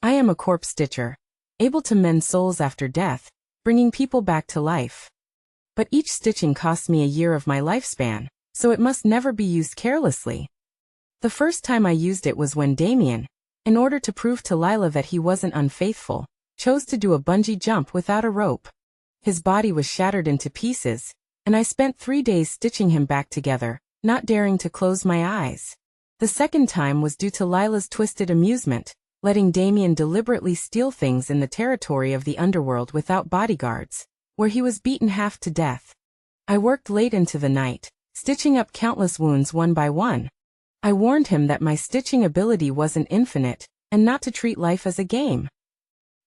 I am a corpse stitcher, able to mend souls after death, bringing people back to life. But each stitching costs me a year of my lifespan, so it must never be used carelessly. The first time I used it was when Damian, in order to prove to Lila that he wasn't unfaithful, chose to do a bungee jump without a rope. His body was shattered into pieces, and I spent 3 days stitching him back together, not daring to close my eyes. The second time was due to Lila's twisted amusement, letting Damian deliberately steal things in the territory of the underworld without bodyguards, where he was beaten half to death. I worked late into the night, stitching up countless wounds one by one. I warned him that my stitching ability wasn't infinite, and not to treat life as a game.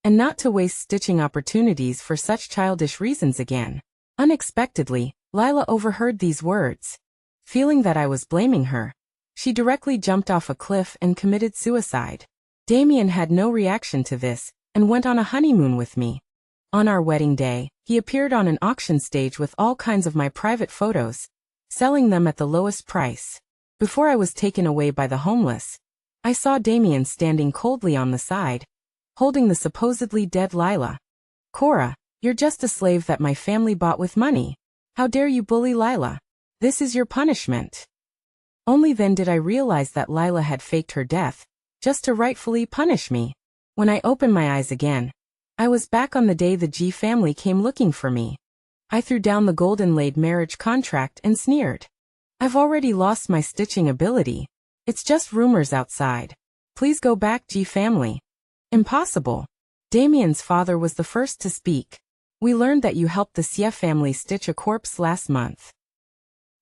And not to waste stitching opportunities for such childish reasons again. Unexpectedly, Lila overheard these words. Feeling that I was blaming her, she directly jumped off a cliff and committed suicide. Damian had no reaction to this, and went on a honeymoon with me. On our wedding day, he appeared on an auction stage with all kinds of my private photos, selling them at the lowest price. Before I was taken away by the homeless, I saw Damian standing coldly on the side, holding the supposedly dead Lila. Cora, you're just a slave that my family bought with money. How dare you bully Lila? This is your punishment. Only then did I realize that Lila had faked her death, just to rightfully punish me. When I opened my eyes again, I was back on the day the G family came looking for me. I threw down the gold inlaid marriage contract and sneered. I've already lost my stitching ability. It's just rumors outside. Please go back, G family. Impossible. Damian's father was the first to speak. We learned that you helped the Xie family stitch a corpse last month.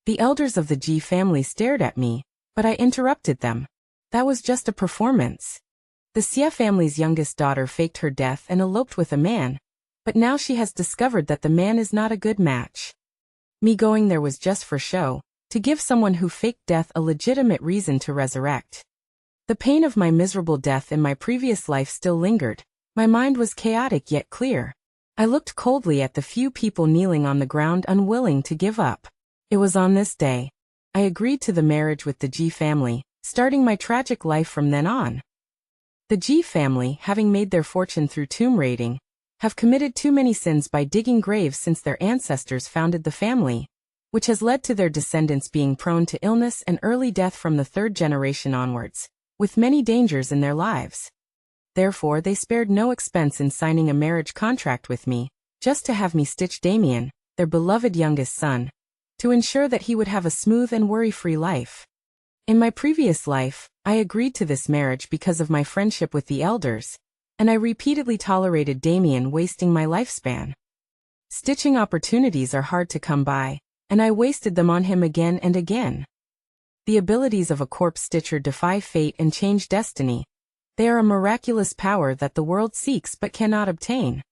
The elders of the G family stared at me, but I interrupted them. That was just a performance. The Xie family's youngest daughter faked her death and eloped with a man, but now she has discovered that the man is not a good match. Me going there was just for show, to give someone who faked death a legitimate reason to resurrect. The pain of my miserable death in my previous life still lingered. My mind was chaotic yet clear. I looked coldly at the few people kneeling on the ground unwilling to give up. It was on this day I agreed to the marriage with the G family, starting my tragic life from then on. The G family, having made their fortune through tomb raiding, have committed too many sins by digging graves since their ancestors founded the family, which has led to their descendants being prone to illness and early death from the third generation onwards, with many dangers in their lives. Therefore they spared no expense in signing a marriage contract with me, just to have me stitch Damian, their beloved youngest son, to ensure that he would have a smooth and worry-free life. In my previous life, I agreed to this marriage because of my friendship with the elders, and I repeatedly tolerated Damian wasting my lifespan. Stitching opportunities are hard to come by, and I wasted them on him again and again. The abilities of a corpse stitcher defy fate and change destiny. They are a miraculous power that the world seeks but cannot obtain.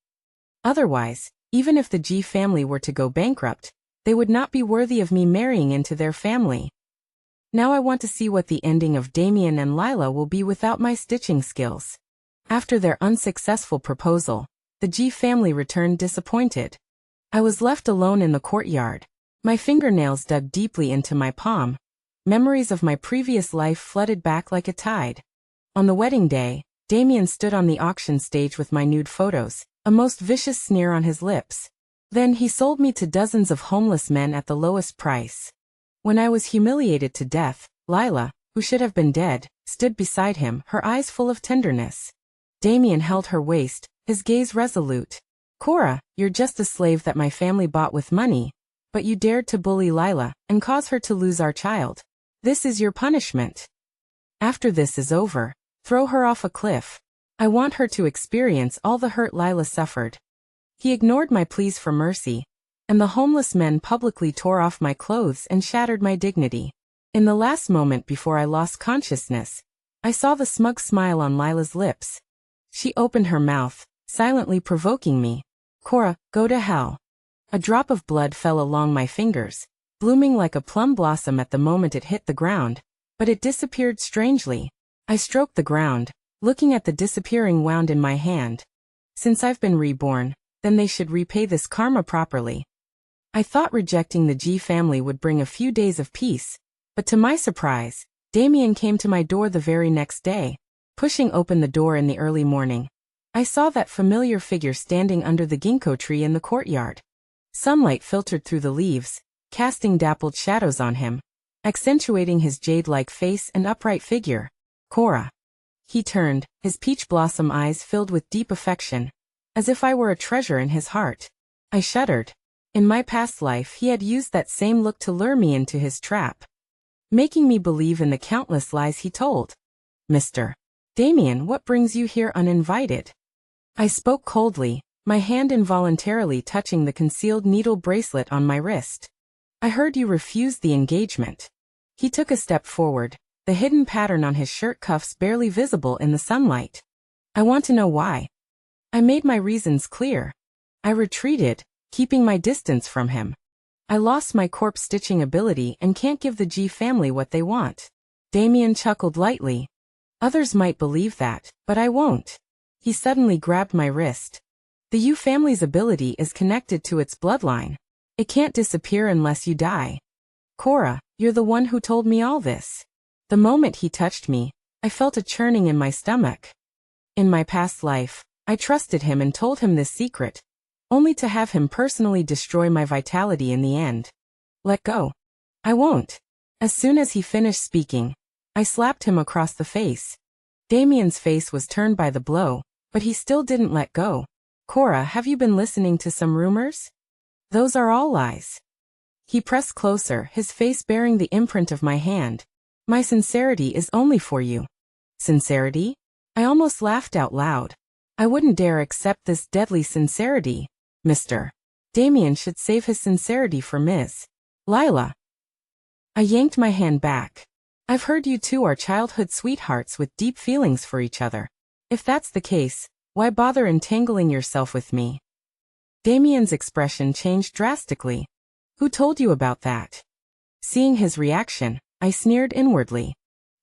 Otherwise, even if the G family were to go bankrupt, they would not be worthy of me marrying into their family. Now I want to see what the ending of Damian and Lila will be without my stitching skills. After their unsuccessful proposal, the G family returned disappointed. I was left alone in the courtyard, my fingernails dug deeply into my palm. Memories of my previous life flooded back like a tide. On the wedding day, Damian stood on the auction stage with my nude photos, a most vicious sneer on his lips. Then he sold me to dozens of homeless men at the lowest price. When I was humiliated to death, Lila, who should have been dead, stood beside him, her eyes full of tenderness. Damian held her waist, his gaze resolute. Cora, you're just a slave that my family bought with money, but you dared to bully Lila and cause her to lose our child. This is your punishment. After this is over, throw her off a cliff. I want her to experience all the hurt Lila suffered. He ignored my pleas for mercy, and the homeless men publicly tore off my clothes and shattered my dignity. In the last moment before I lost consciousness, I saw the smug smile on Lila's lips. She opened her mouth, silently provoking me. Cora, go to hell. A drop of blood fell along my fingers, blooming like a plum blossom at the moment it hit the ground, but it disappeared strangely. I stroked the ground, looking at the disappearing wound in my hand. Since I've been reborn, then they should repay this karma properly. I thought rejecting the G family would bring a few days of peace, but to my surprise, Damian came to my door the very next day, Pushing open the door in the early morning, I saw that familiar figure standing under the ginkgo tree in the courtyard. Sunlight filtered through the leaves, casting dappled shadows on him, accentuating his jade-like face and upright figure. Cora. He turned, his peach blossom eyes filled with deep affection, as if I were a treasure in his heart. I shuddered. In my past life he had used that same look to lure me into his trap, making me believe in the countless lies he told. Mr. Damian, what brings you here uninvited? I spoke coldly, my hand involuntarily touching the concealed needle bracelet on my wrist. I heard you refused the engagement. He took a step forward, the hidden pattern on his shirt cuffs barely visible in the sunlight. I want to know why. I made my reasons clear. I retreated, keeping my distance from him. I lost my corpse stitching ability and can't give the G family what they want. Damian chuckled lightly. Others might believe that, but I won't. He suddenly grabbed my wrist. The U family's ability is connected to its bloodline. It can't disappear unless you die. Cora, you're the one who told me all this. The moment he touched me, I felt a churning in my stomach. In my past life, I trusted him and told him this secret, only to have him personally destroy my vitality in the end. Let go. I won't. As soon as he finished speaking, I slapped him across the face. Damian's face was turned by the blow, but he still didn't let go. Cora, have you been listening to some rumors? Those are all lies. He pressed closer, his face bearing the imprint of my hand. My sincerity is only for you. Sincerity? I almost laughed out loud. I wouldn't dare accept this deadly sincerity. Mr. Damian should save his sincerity for Ms. Lila. I yanked my hand back. I've heard you two are childhood sweethearts with deep feelings for each other. If that's the case, why bother entangling yourself with me? Damian's expression changed drastically. Who told you about that? Seeing his reaction, I sneered inwardly.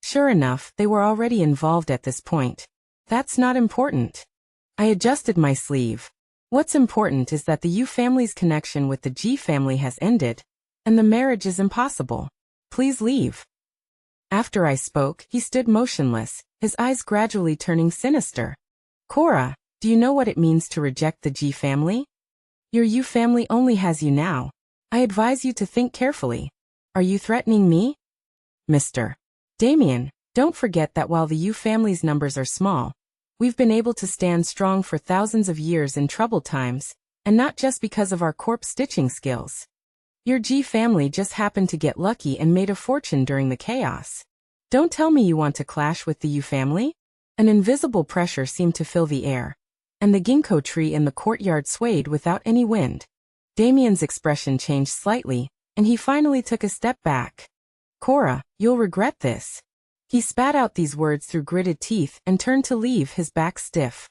Sure enough, they were already involved at this point. That's not important. I adjusted my sleeve. What's important is that the U family's connection with the G family has ended, and the marriage is impossible. Please leave. After I spoke, he stood motionless, his eyes gradually turning sinister. Cora, do you know what it means to reject the G family? Your U family only has you now. I advise you to think carefully. Are you threatening me? Mr. Damian, don't forget that while the U family's numbers are small, we've been able to stand strong for thousands of years in troubled times, and not just because of our corpse stitching skills. Your G family just happened to get lucky and made a fortune during the chaos. Don't tell me you want to clash with the U family? An invisible pressure seemed to fill the air, and the ginkgo tree in the courtyard swayed without any wind. Damian's expression changed slightly, and he finally took a step back. Cora, you'll regret this. He spat out these words through gritted teeth and turned to leave, his back stiff.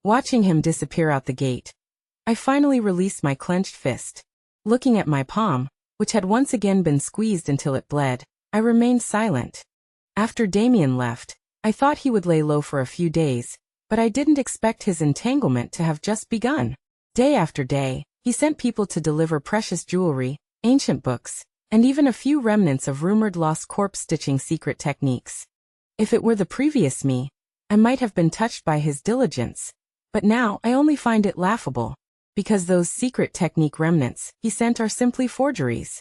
Watching him disappear out the gate, I finally released my clenched fist. Looking at my palm, which had once again been squeezed until it bled, I remained silent. After Damian left, I thought he would lay low for a few days, but I didn't expect his entanglement to have just begun. Day after day, he sent people to deliver precious jewelry, ancient books, and even a few remnants of rumored lost corpse stitching secret techniques. If it were the previous me, I might have been touched by his diligence, but now I only find it laughable, because those secret technique remnants he sent are simply forgeries.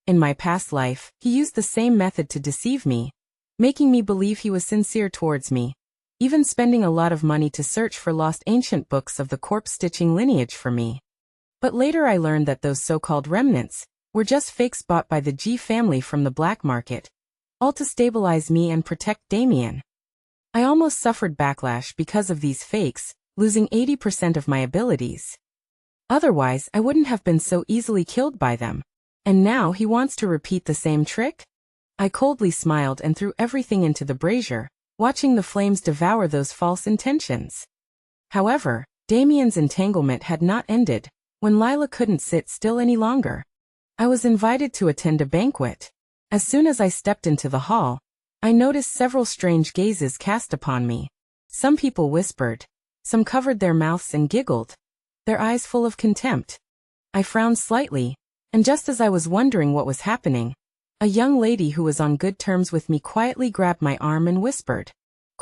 In my past life, he used the same method to deceive me, making me believe he was sincere towards me, even spending a lot of money to search for lost ancient books of the corpse stitching lineage for me. But later I learned that those so-called remnants were just fakes bought by the G family from the black market, all to stabilize me and protect Damian. I almost suffered backlash because of these fakes, losing 80% of my abilities. Otherwise, I wouldn't have been so easily killed by them. And now he wants to repeat the same trick? I coldly smiled and threw everything into the brazier, watching the flames devour those false intentions. However, Damian's entanglement had not ended when Lila couldn't sit still any longer. I was invited to attend a banquet. As soon as I stepped into the hall, I noticed several strange gazes cast upon me. Some people whispered, some covered their mouths and giggled, their eyes full of contempt. I frowned slightly, and just as I was wondering what was happening, a young lady who was on good terms with me quietly grabbed my arm and whispered,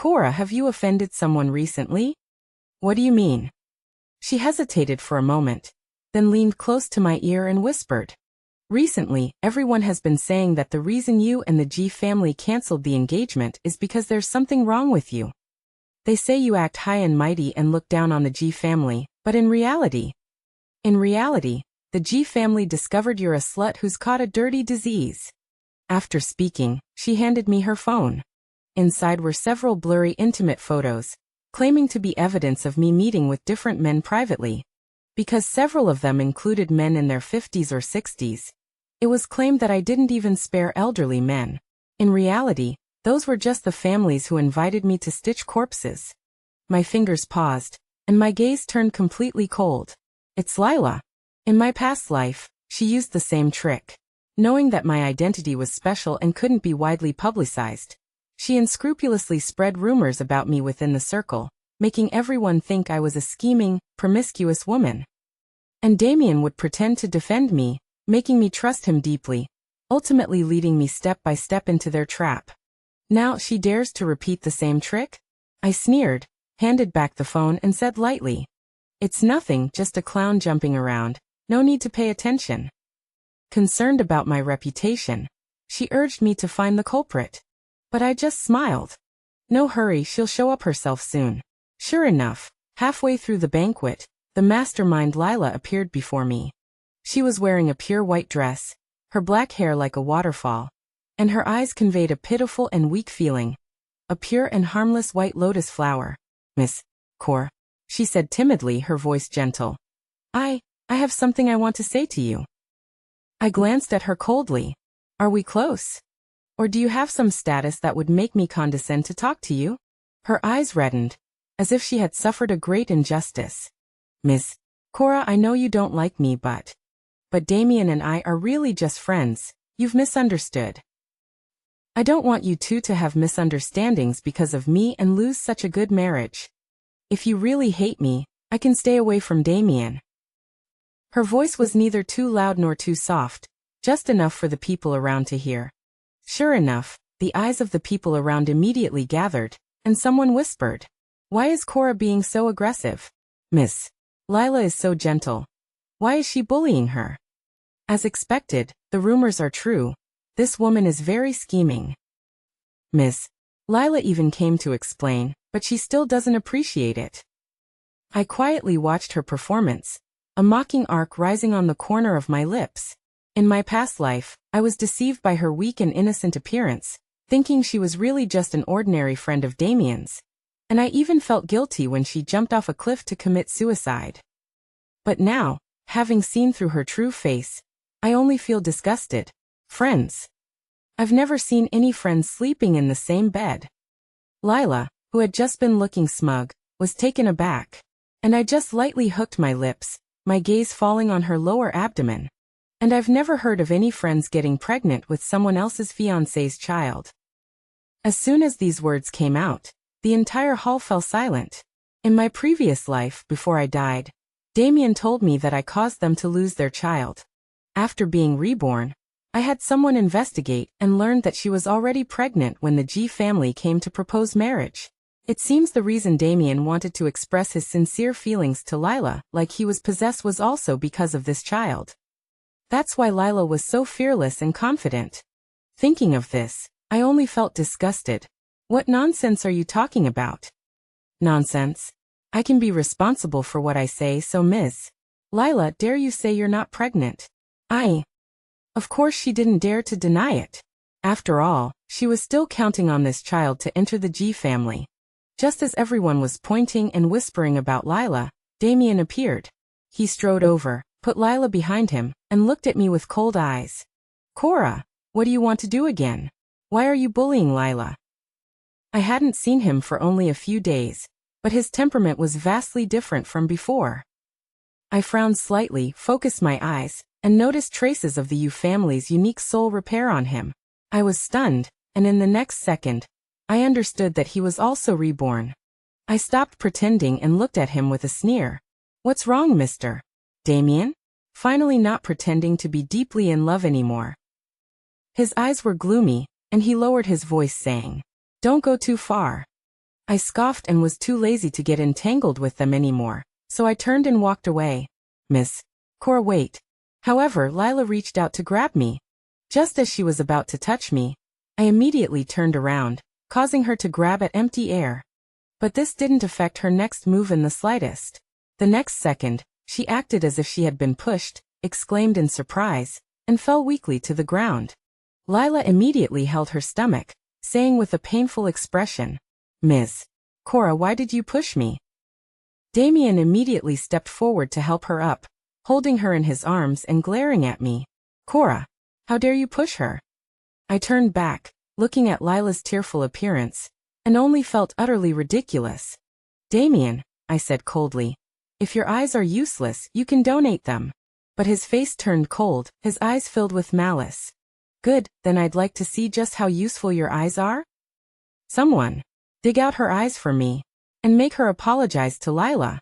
Cora, have you offended someone recently? What do you mean? She hesitated for a moment, then leaned close to my ear and whispered. Recently, everyone has been saying that the reason you and the G family canceled the engagement is because there's something wrong with you. They say you act high and mighty and look down on the G family, but in reality, the G family discovered you're a slut who's caught a dirty disease. After speaking, she handed me her phone. Inside were several blurry intimate photos, claiming to be evidence of me meeting with different men privately. Because several of them included men in their 50s or 60s, it was claimed that I didn't even spare elderly men. In reality, those were just the families who invited me to stitch corpses. My fingers paused, and my gaze turned completely cold. It's Lila. In my past life, she used the same trick. Knowing that my identity was special and couldn't be widely publicized, she unscrupulously spread rumors about me within the circle, making everyone think I was a scheming, promiscuous woman. And Damian would pretend to defend me, making me trust him deeply, ultimately leading me step by step into their trap. Now she dares to repeat the same trick? I sneered, handed back the phone and said lightly, "It's nothing, just a clown jumping around, no need to pay attention." Concerned about my reputation, she urged me to find the culprit. But I just smiled. No hurry, she'll show up herself soon. Sure enough, halfway through the banquet, the mastermind Lila appeared before me. She was wearing a pure white dress, her black hair like a waterfall, and her eyes conveyed a pitiful and weak feeling. A pure and harmless white lotus flower. "Miss Cora," she said timidly, her voice gentle. I have something I want to say to you." I glanced at her coldly. "Are we close? Or do you have some status that would make me condescend to talk to you?" Her eyes reddened, as if she had suffered a great injustice. "Miss Cora, I know you don't like me, but Damian and I are really just friends. You've misunderstood. I don't want you two to have misunderstandings because of me and lose such a good marriage. If you really hate me, I can stay away from Damian." Her voice was neither too loud nor too soft, just enough for the people around to hear. Sure enough, the eyes of the people around immediately gathered, and someone whispered, "Why is Cora being so aggressive? Miss Lila is so gentle. Why is she bullying her?" As expected, the rumors are true. This woman is very scheming. Miss Lila even came to explain, but she still doesn't appreciate it. I quietly watched her performance, a mocking arc rising on the corner of my lips. In my past life, I was deceived by her weak and innocent appearance, thinking she was really just an ordinary friend of Damian's. And I even felt guilty when she jumped off a cliff to commit suicide. But now, having seen through her true face, I only feel disgusted. Friends. I've never seen any friends sleeping in the same bed. Lila, who had just been looking smug, was taken aback, and I just lightly hooked my lips, my gaze falling on her lower abdomen. And I've never heard of any friends getting pregnant with someone else's fiancé's child. As soon as these words came out, the entire hall fell silent. In my previous life, before I died, Damian told me that I caused them to lose their child. After being reborn, I had someone investigate and learned that she was already pregnant when the G family came to propose marriage. It seems the reason Damian wanted to express his sincere feelings to Lila like he was possessed was also because of this child. That's why Lila was so fearless and confident. Thinking of this, I only felt disgusted. What nonsense are you talking about? Nonsense. I can be responsible for what I say, so Ms. Lila, dare you say you're not pregnant? Of course she didn't dare to deny it. After all, she was still counting on this child to enter the G family. Just as everyone was pointing and whispering about Lila, Damian appeared. He strode over, put Lila behind him, and looked at me with cold eyes. "Cora, what do you want to do again? Why are you bullying Lila?" I hadn't seen him for only a few days, but his temperament was vastly different from before. I frowned slightly, focused my eyes, and noticed traces of the Yu family's unique soul repair on him. I was stunned, and in the next second, I understood that he was also reborn. I stopped pretending and looked at him with a sneer. "What's wrong, Mr. Damian?" Finally not pretending to be deeply in love anymore. His eyes were gloomy, and he lowered his voice saying, "Don't go too far. I scoffed and was too lazy to get entangled with them anymore, so I turned and walked away. Miss Cora, wait. However, Lila reached out to grab me. Just as she was about to touch me, I immediately turned around, causing her to grab at empty air. But this didn't affect her next move in the slightest. The next second, she acted as if she had been pushed, exclaimed in surprise, and fell weakly to the ground. Lila immediately held her stomach, saying with a painful expression, "Miss Cora, why did you push me?" Damian immediately stepped forward to help her up, holding her in his arms and glaring at me. "Cora, how dare you push her?" I turned back, looking at Lila's tearful appearance, and only felt utterly ridiculous. "Damian," I said coldly, "if your eyes are useless, you can donate them." But his face turned cold, his eyes filled with malice. "Good, then I'd like to see just how useful your eyes are. Someone, dig out her eyes for me, and make her apologize to Lila.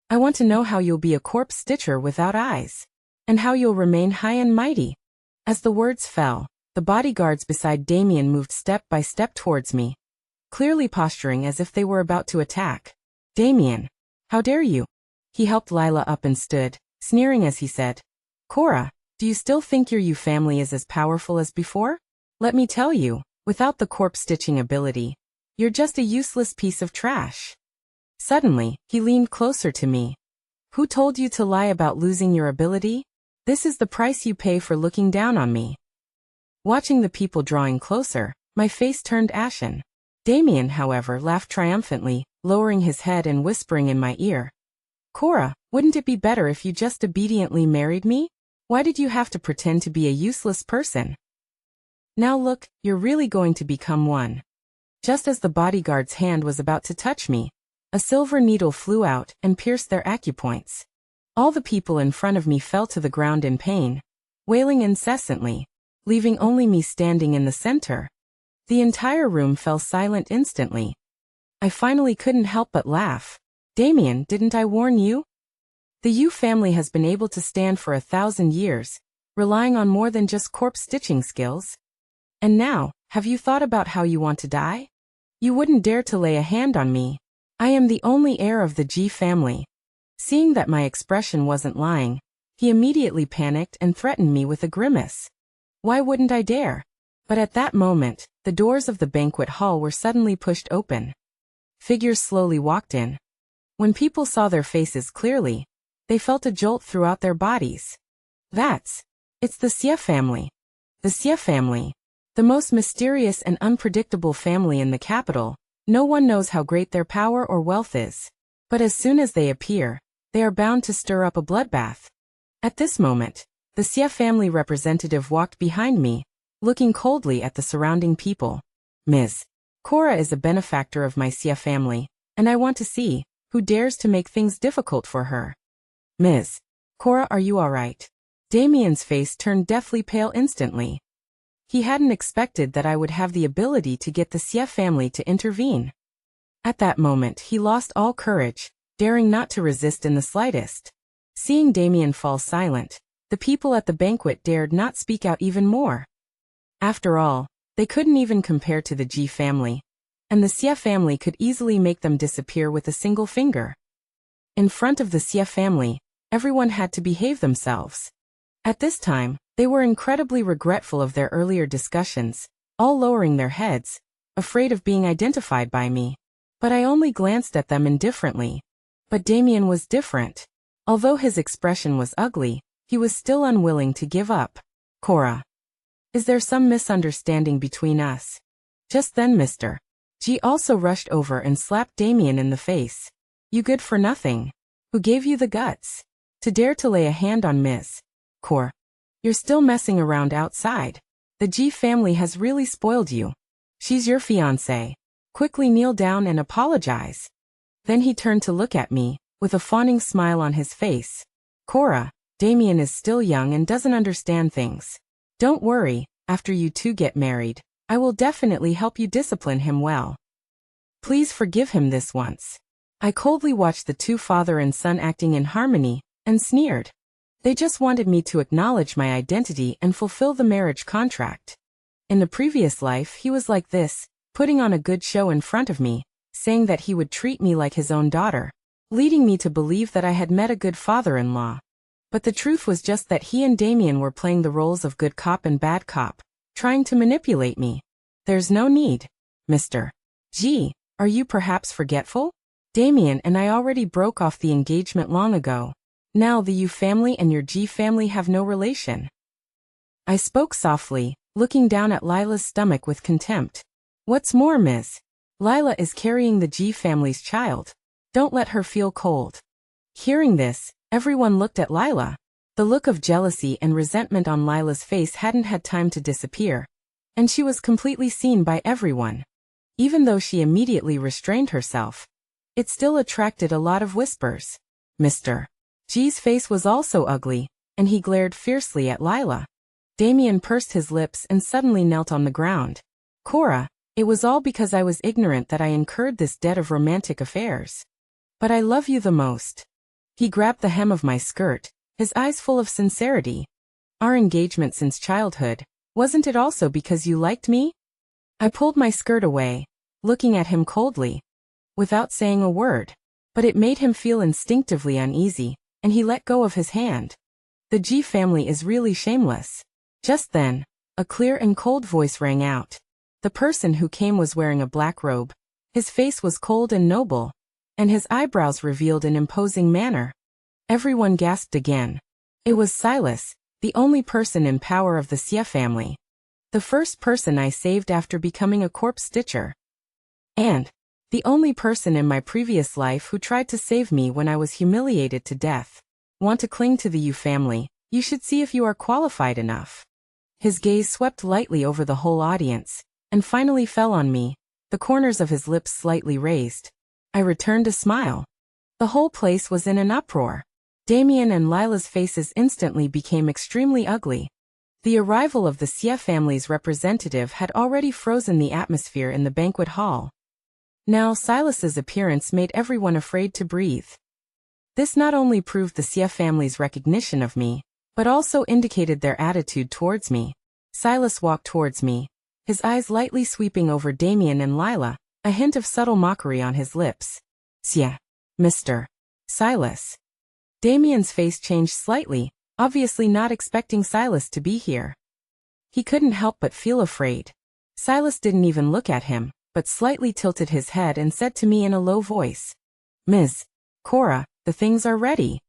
I want to know how you'll be a corpse stitcher without eyes, and how you'll remain high and mighty." As the words fell, the bodyguards beside Damian moved step by step towards me, clearly posturing as if they were about to attack. "Damian, how dare you?" He helped Lila up and stood, sneering as he said, "Cora, do you still think your you family is as powerful as before? Let me tell you, without the corpse stitching ability, you're just a useless piece of trash." Suddenly, he leaned closer to me. "Who told you to lie about losing your ability? This is the price you pay for looking down on me." Watching the people drawing closer, my face turned ashen. Damian, however, laughed triumphantly, lowering his head and whispering in my ear, "Cora, wouldn't it be better if you just obediently married me? Why did you have to pretend to be a useless person? Now look, you're really going to become one." Just as the bodyguard's hand was about to touch me, a silver needle flew out and pierced their acupoints. All the people in front of me fell to the ground in pain, wailing incessantly, leaving only me standing in the center. The entire room fell silent instantly. I finally couldn't help but laugh. "Damian, didn't I warn you? The Yu family has been able to stand for 1,000 years, relying on more than just corpse stitching skills. And now, have you thought about how you want to die? You wouldn't dare to lay a hand on me. I am the only heir of the G family." Seeing that my expression wasn't lying, he immediately panicked and threatened me with a grimace. Why wouldn't I dare? But at that moment, the doors of the banquet hall were suddenly pushed open. Figures slowly walked in. When people saw their faces clearly, they felt a jolt throughout their bodies. It's the Xie family. The Xie family. The most mysterious and unpredictable family in the capital. No one knows how great their power or wealth is. But as soon as they appear, they are bound to stir up a bloodbath. At this moment, the Xie family representative walked behind me, looking coldly at the surrounding people. "Ms. Cora is a benefactor of my Xie family, and I want to see who dares to make things difficult for her." "Ms. Cora, are you all right?" Damian's face turned deathly pale instantly. He hadn't expected that I would have the ability to get the Xie family to intervene. At that moment, he lost all courage, daring not to resist in the slightest. Seeing Damian fall silent, the people at the banquet dared not speak out even more. After all, they couldn't even compare to the G family, and the Xie family could easily make them disappear with a single finger. In front of the Xie family, everyone had to behave themselves. At this time, they were incredibly regretful of their earlier discussions, all lowering their heads, afraid of being identified by me. But I only glanced at them indifferently. But Damian was different. Although his expression was ugly, he was still unwilling to give up. "Cora, is there some misunderstanding between us?" Just then Mr. G also rushed over and slapped Damian in the face. "You good for nothing. Who gave you the guts to dare to lay a hand on Miss Cora? You're still messing around outside. The G family has really spoiled you. She's your fiancé. Quickly kneel down and apologize." Then he turned to look at me, with a fawning smile on his face. "Cora, Damian is still young and doesn't understand things. Don't worry, after you two get married, I will definitely help you discipline him well. Please forgive him this once." I coldly watched the two father and son acting in harmony, and sneered. They just wanted me to acknowledge my identity and fulfill the marriage contract. In the previous life he was like this, putting on a good show in front of me, saying that he would treat me like his own daughter, leading me to believe that I had met a good father-in-law. But the truth was just that he and Damian were playing the roles of good cop and bad cop, trying to manipulate me. There's no need, Mr. G. Are you perhaps forgetful? Damian and I already broke off the engagement long ago. Now the U family and your G family have no relation. I spoke softly, looking down at Lila's stomach with contempt. What's more, Ms. Lila is carrying the G family's child. Don't let her feel cold. Hearing this, everyone looked at Lila. The look of jealousy and resentment on Lila's face hadn't had time to disappear, and she was completely seen by everyone. Even though she immediately restrained herself, it still attracted a lot of whispers. Mr. G's face was also ugly, and he glared fiercely at Lila. Damian pursed his lips and suddenly knelt on the ground. Cora, it was all because I was ignorant that I incurred this debt of romantic affairs. But I love you the most. He grabbed the hem of my skirt, his eyes full of sincerity. Our engagement since childhood, wasn't it also because you liked me? I pulled my skirt away, looking at him coldly, without saying a word, but it made him feel instinctively uneasy, and he let go of his hand. The G family is really shameless. Just then, a clear and cold voice rang out. The person who came was wearing a black robe. His face was cold and noble, and his eyebrows revealed an imposing manner. Everyone gasped again. It was Silas, the only person in power of the Xie family. The first person I saved after becoming a corpse stitcher. And the only person in my previous life who tried to save me when I was humiliated to death. Want to cling to the Yu family? You should see if you are qualified enough. His gaze swept lightly over the whole audience, and finally fell on me, the corners of his lips slightly raised. I returned a smile. The whole place was in an uproar. Damian and Lila's faces instantly became extremely ugly. The arrival of the Xie family's representative had already frozen the atmosphere in the banquet hall. Now Silas's appearance made everyone afraid to breathe. This not only proved the Xie family's recognition of me, but also indicated their attitude towards me. Silas walked towards me, his eyes lightly sweeping over Damian and Lila, a hint of subtle mockery on his lips. Xie. Mr. Silas. Damian's face changed slightly, obviously not expecting Silas to be here. He couldn't help but feel afraid. Silas didn't even look at him, but slightly tilted his head and said to me in a low voice, Ms. Cora, the things are ready.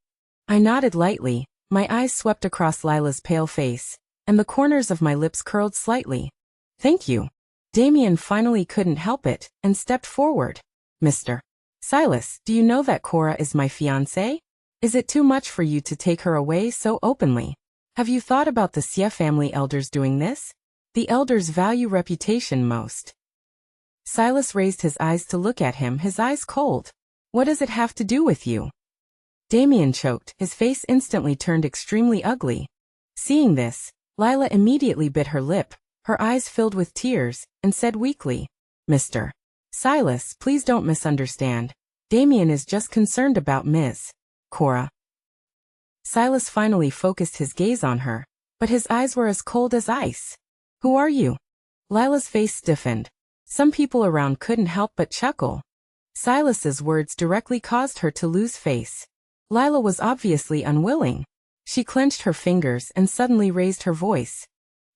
I nodded lightly, my eyes swept across Lila's pale face, and the corners of my lips curled slightly. Thank you. Damian finally couldn't help it, and stepped forward. Mr. Silas, do you know that Cora is my fiancée? Is it too much for you to take her away so openly? Have you thought about the Xie family elders doing this? The elders value reputation most. Silas raised his eyes to look at him, his eyes cold. What does it have to do with you? Damian choked, his face instantly turned extremely ugly. Seeing this, Lila immediately bit her lip, her eyes filled with tears, and said weakly, Mr. Silas, please don't misunderstand. Damian is just concerned about Ms. Cora. Silas finally focused his gaze on her, but his eyes were as cold as ice. Who are you? Lila's face stiffened. Some people around couldn't help but chuckle. Silas's words directly caused her to lose face. Lila was obviously unwilling. She clenched her fingers and suddenly raised her voice.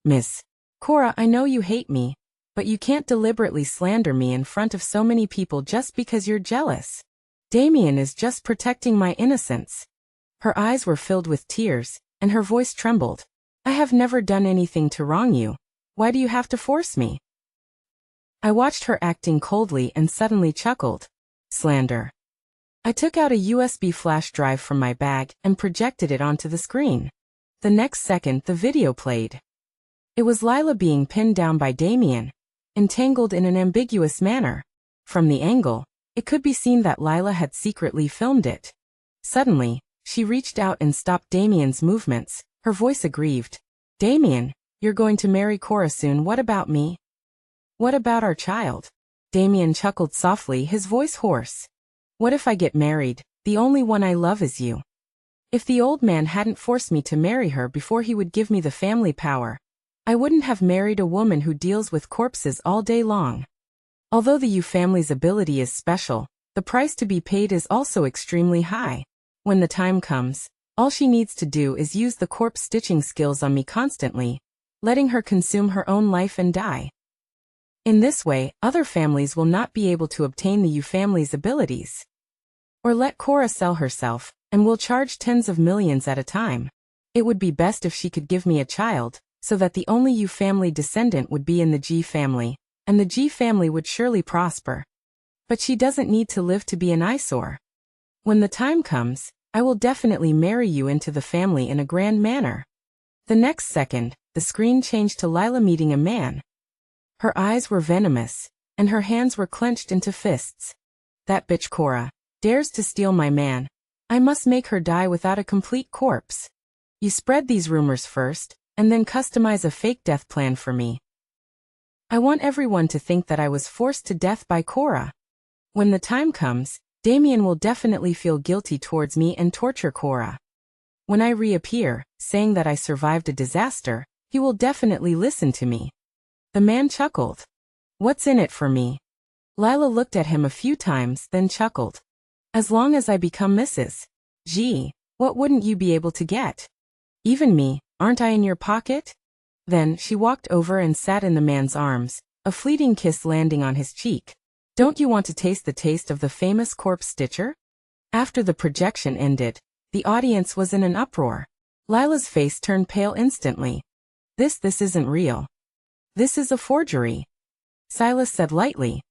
Miss Cora, I know you hate me, but you can't deliberately slander me in front of so many people just because you're jealous. Damian is just protecting my innocence. Her eyes were filled with tears, and her voice trembled. I have never done anything to wrong you. Why do you have to force me? I watched her acting coldly and suddenly chuckled. Slander. I took out a USB flash drive from my bag and projected it onto the screen. The next second the video played. It was Lila being pinned down by Damian, entangled in an ambiguous manner. From the angle, it could be seen that Lila had secretly filmed it. Suddenly, she reached out and stopped Damian's movements, her voice aggrieved. Damian, you're going to marry Cora soon. What about me? What about our child? Damian chuckled softly, his voice hoarse. What if I get married? The only one I love is you. If the old man hadn't forced me to marry her before he would give me the family power, I wouldn't have married a woman who deals with corpses all day long. Although the Yu family's ability is special, the price to be paid is also extremely high. When the time comes, all she needs to do is use the corpse stitching skills on me constantly, letting her consume her own life and die. In this way, other families will not be able to obtain the Yu family's abilities. Or let Cora sell herself, and will charge tens of millions at a time. It would be best if she could give me a child, so that the only Yu family descendant would be in the Ji family, and the Ji family would surely prosper. But she doesn't need to live to be an eyesore. When the time comes, I will definitely marry you into the family in a grand manner. The next second, the screen changed to Lila meeting a man. Her eyes were venomous, and her hands were clenched into fists. That bitch Cora dares to steal my man. I must make her die without a complete corpse. You spread these rumors first, and then customize a fake death plan for me. I want everyone to think that I was forced to death by Cora. When the time comes, Damian will definitely feel guilty towards me and torture Cora. When I reappear, saying that I survived a disaster, he will definitely listen to me. The man chuckled. What's in it for me? Lila looked at him a few times, then chuckled. As long as I become Mrs. G, what wouldn't you be able to get? Even me, aren't I in your pocket? Then she walked over and sat in the man's arms, a fleeting kiss landing on his cheek. Don't you want to taste the taste of the famous corpse stitcher? After the projection ended, the audience was in an uproar. Lila's face turned pale instantly. This isn't real. This is a forgery. Silas said lightly.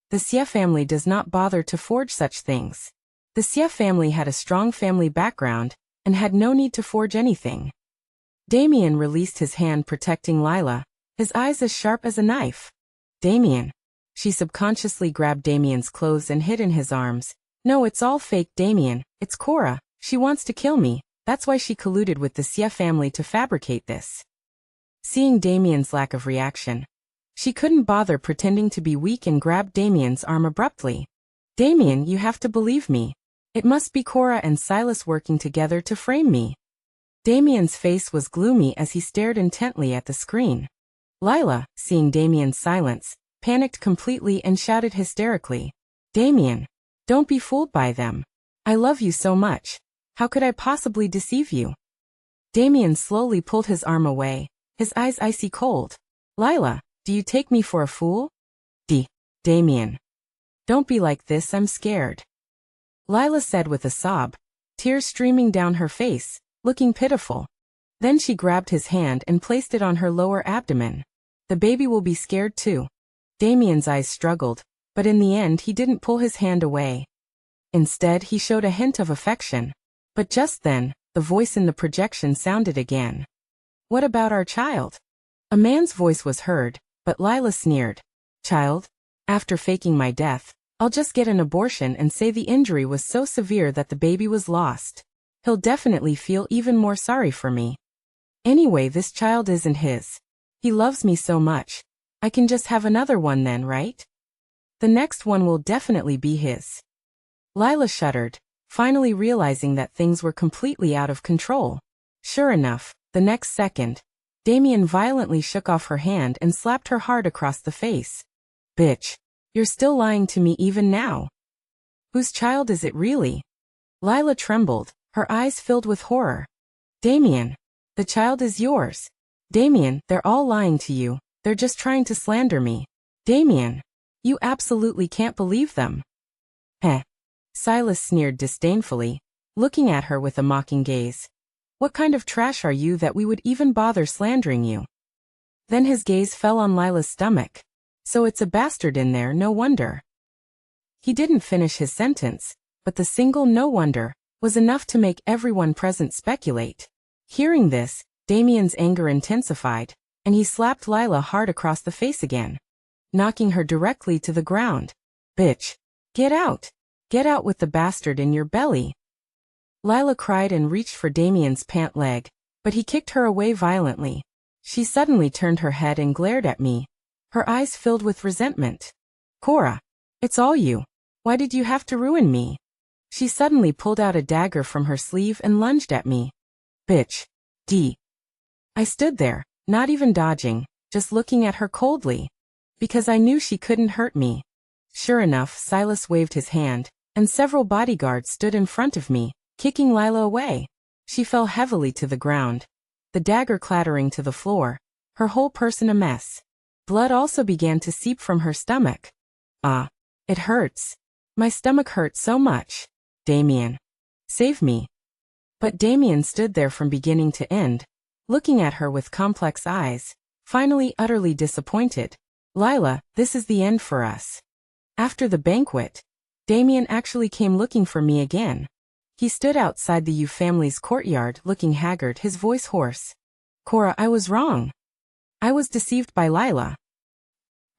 The Xie family does not bother to forge such things. The Xie family had a strong family background, and had no need to forge anything. Damian released his hand protecting Lila, his eyes as sharp as a knife. Damian. She subconsciously grabbed Damian's clothes and hid in his arms. No, it's all fake, Damian. It's Cora. She wants to kill me. That's why she colluded with the Xie family to fabricate this. Seeing Damian's lack of reaction, she couldn't bother pretending to be weak and grabbed Damian's arm abruptly. Damian, you have to believe me. It must be Cora and Silas working together to frame me. Damian's face was gloomy as he stared intently at the screen. Lila, seeing Damian's silence, panicked completely and shouted hysterically. Damian, don't be fooled by them. I love you so much. How could I possibly deceive you? Damian slowly pulled his arm away, his eyes icy cold. Lila, do you take me for a fool? Damian. Don't be like this, I'm scared. Lila said with a sob, tears streaming down her face, looking pitiful. Then she grabbed his hand and placed it on her lower abdomen. The baby will be scared too. Damian's eyes struggled, but in the end he didn't pull his hand away. Instead, he showed a hint of affection. But just then, the voice in the projection sounded again. What about our child? A man's voice was heard, but Lila sneered. Child? After faking my death, I'll just get an abortion and say the injury was so severe that the baby was lost. He'll definitely feel even more sorry for me. Anyway, this child isn't his. He loves me so much. I can just have another one then, right? The next one will definitely be his. Lila shuddered, finally realizing that things were completely out of control. Sure enough, the next second, Damian violently shook off her hand and slapped her hard across the face. Bitch. You're still lying to me even now. Whose child is it really? Lila trembled, her eyes filled with horror. Damian. The child is yours. Damian, they're all lying to you. They're just trying to slander me. Damian. You absolutely can't believe them. Heh. Silas sneered disdainfully, looking at her with a mocking gaze. What kind of trash are you that we would even bother slandering you? Then his gaze fell on Lila's stomach. So it's a bastard in there, no wonder. He didn't finish his sentence, but the single no wonder was enough to make everyone present speculate. Hearing this, Damian's anger intensified, and he slapped Lila hard across the face again, knocking her directly to the ground. Bitch. Get out. Get out with the bastard in your belly. Lila cried and reached for Damian's pant leg, but he kicked her away violently. She suddenly turned her head and glared at me, her eyes filled with resentment. Cora. It's all you. Why did you have to ruin me? She suddenly pulled out a dagger from her sleeve and lunged at me. Bitch. I stood there, not even dodging, just looking at her coldly. Because I knew she couldn't hurt me. Sure enough, Silas waved his hand, and several bodyguards stood in front of me, kicking Lila away. She fell heavily to the ground, the dagger clattering to the floor, her whole person a mess. Blood also began to seep from her stomach. Ah, it hurts. My stomach hurts so much. Damian. Save me. But Damian stood there from beginning to end, looking at her with complex eyes, finally utterly disappointed. Lila, this is the end for us. After the banquet, Damian actually came looking for me again. He stood outside the Yu family's courtyard looking haggard, his voice hoarse. Cora, I was wrong. I was deceived by Lila.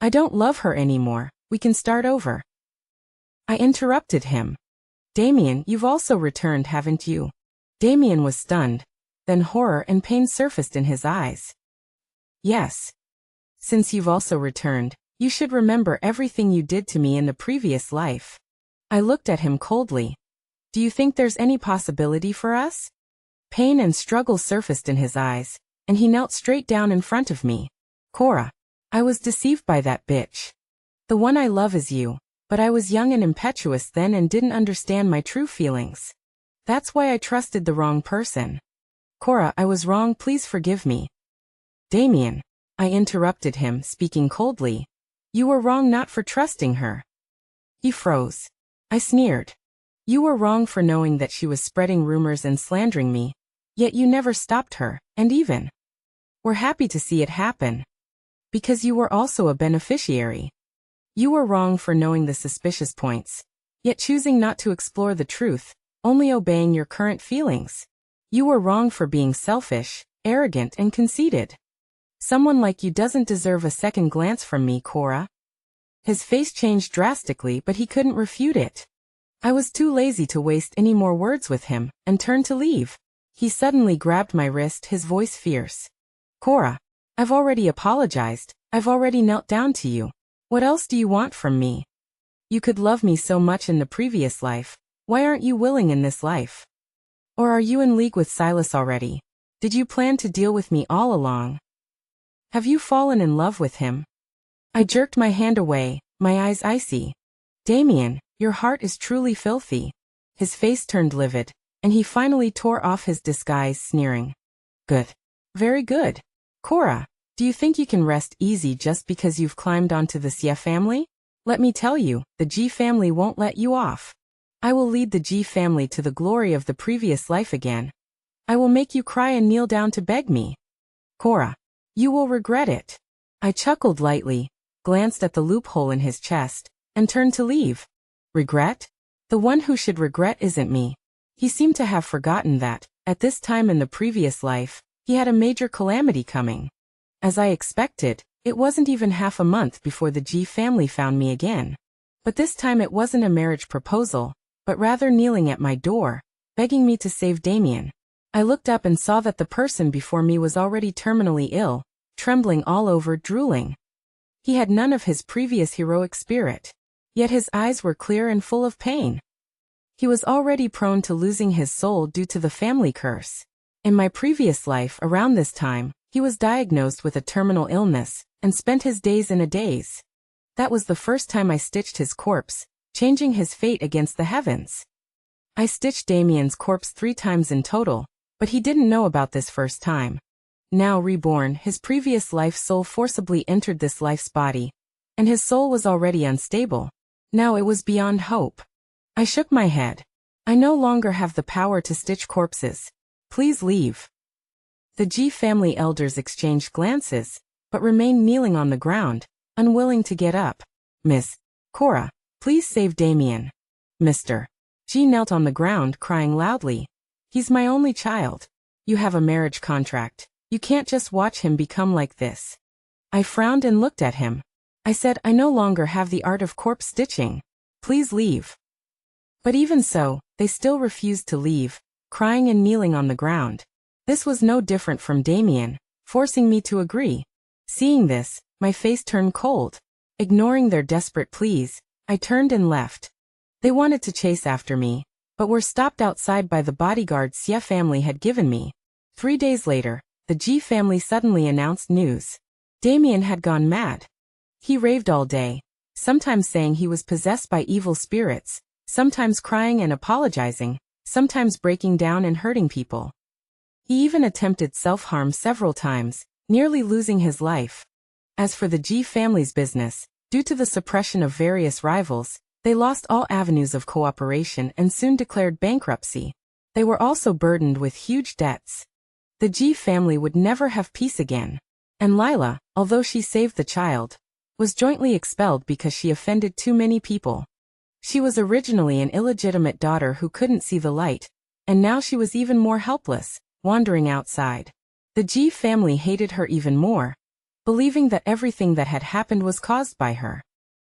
I don't love her anymore, we can start over. I interrupted him. Damian, you've also returned, haven't you? Damian was stunned. Then horror and pain surfaced in his eyes. Yes. Since you've also returned, you should remember everything you did to me in the previous life. I looked at him coldly. Do you think there's any possibility for us? Pain and struggle surfaced in his eyes, and he knelt straight down in front of me. Cora, I was deceived by that bitch. The one I love is you, but I was young and impetuous then and didn't understand my true feelings. That's why I trusted the wrong person. Cora, I was wrong, please forgive me. Damian, I interrupted him, speaking coldly. You were wrong not for trusting her. He froze. I sneered. You were wrong for knowing that she was spreading rumors and slandering me, yet you never stopped her, and even were happy to see it happen. Because you were also a beneficiary. You were wrong for knowing the suspicious points, yet choosing not to explore the truth, only obeying your current feelings. You were wrong for being selfish, arrogant and conceited. Someone like you doesn't deserve a second glance from me, Cora. His face changed drastically, but he couldn't refute it. I was too lazy to waste any more words with him, and turned to leave. He suddenly grabbed my wrist, his voice fierce. Cora, I've already apologized, I've already knelt down to you. What else do you want from me? You could love me so much in the previous life, why aren't you willing in this life? Or are you in league with Silas already? Did you plan to deal with me all along? Have you fallen in love with him? I jerked my hand away, my eyes icy. Damian, your heart is truly filthy. His face turned livid, and he finally tore off his disguise, sneering. Good. Very good. Cora, do you think you can rest easy just because you've climbed onto the Xie family? Let me tell you, the G family won't let you off. I will lead the G family to the glory of the previous life again. I will make you cry and kneel down to beg me. Cora, you will regret it. I chuckled lightly, glanced at the loophole in his chest, and turned to leave. Regret? The one who should regret isn't me. He seemed to have forgotten that, at this time in the previous life, he had a major calamity coming. As I expected, it wasn't even half a month before the G family found me again. But this time it wasn't a marriage proposal, but rather kneeling at my door, begging me to save Damian. I looked up and saw that the person before me was already terminally ill, trembling all over, drooling. He had none of his previous heroic spirit, yet his eyes were clear and full of pain. He was already prone to losing his soul due to the family curse. In my previous life around this time, he was diagnosed with a terminal illness, and spent his days in a daze. That was the first time I stitched his corpse, changing his fate against the heavens. I stitched Damian's corpse 3 times in total, but he didn't know about this first time. Now reborn, his previous life's soul forcibly entered this life's body, and his soul was already unstable. Now it was beyond hope. I shook my head. I no longer have the power to stitch corpses. Please leave. The G family elders exchanged glances, but remained kneeling on the ground, unwilling to get up. Miss Cora, please save Damian. Mr. G knelt on the ground, crying loudly. He's my only child. You have a marriage contract. You can't just watch him become like this. I frowned and looked at him. I said, I no longer have the art of corpse stitching. Please leave. But even so, they still refused to leave, crying and kneeling on the ground. This was no different from Damian, forcing me to agree. Seeing this, my face turned cold. Ignoring their desperate pleas, I turned and left. They wanted to chase after me, but were stopped outside by the bodyguard Xie family had given me. 3 days later, the G family suddenly announced news. Damian had gone mad. He raved all day, sometimes saying he was possessed by evil spirits, sometimes crying and apologizing, sometimes breaking down and hurting people. He even attempted self-harm several times, nearly losing his life. As for the G family's business, due to the suppression of various rivals, they lost all avenues of cooperation and soon declared bankruptcy. They were also burdened with huge debts. The G family would never have peace again. And Lila, although she saved the child, was jointly expelled because she offended too many people. She was originally an illegitimate daughter who couldn't see the light, and now she was even more helpless, wandering outside. The G family hated her even more, believing that everything that had happened was caused by her.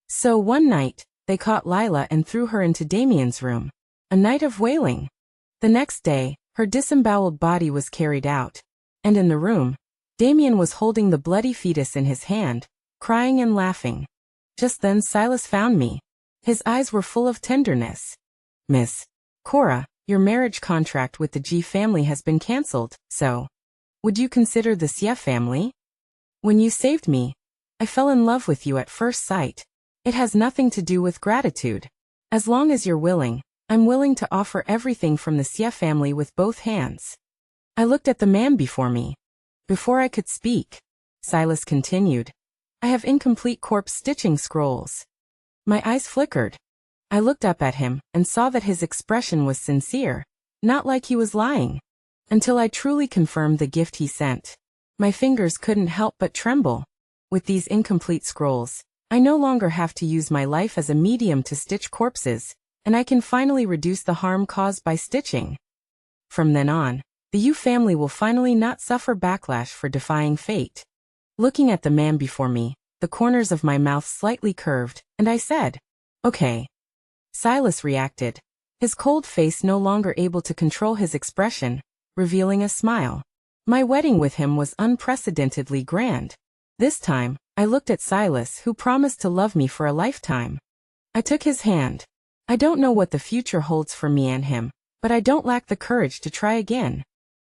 So one night, they caught Lila and threw her into Damian's room. A night of wailing. The next day, her disemboweled body was carried out. And in the room, Damian was holding the bloody fetus in his hand, crying and laughing. Just then Silas found me. His eyes were full of tenderness. "Miss Cora, your marriage contract with the G family has been cancelled, so would you consider the Xie family? When you saved me, I fell in love with you at first sight. It has nothing to do with gratitude. As long as you're willing, I'm willing to offer everything from the Xie family with both hands." I looked at the man before me. Before I could speak, Silas continued, "I have incomplete corpse stitching scrolls." My eyes flickered. I looked up at him and saw that his expression was sincere, not like he was lying. Until I truly confirmed the gift he sent, my fingers couldn't help but tremble. With these incomplete scrolls, I no longer have to use my life as a medium to stitch corpses, and I can finally reduce the harm caused by stitching. From then on, the Yu family will finally not suffer backlash for defying fate. Looking at the man before me, the corners of my mouth slightly curved, and I said, "Okay." Silas reacted, his cold face no longer able to control his expression, revealing a smile. My wedding with him was unprecedentedly grand. This time, I looked at Silas, who promised to love me for a lifetime. I took his hand. I don't know what the future holds for me and him, but I don't lack the courage to try again.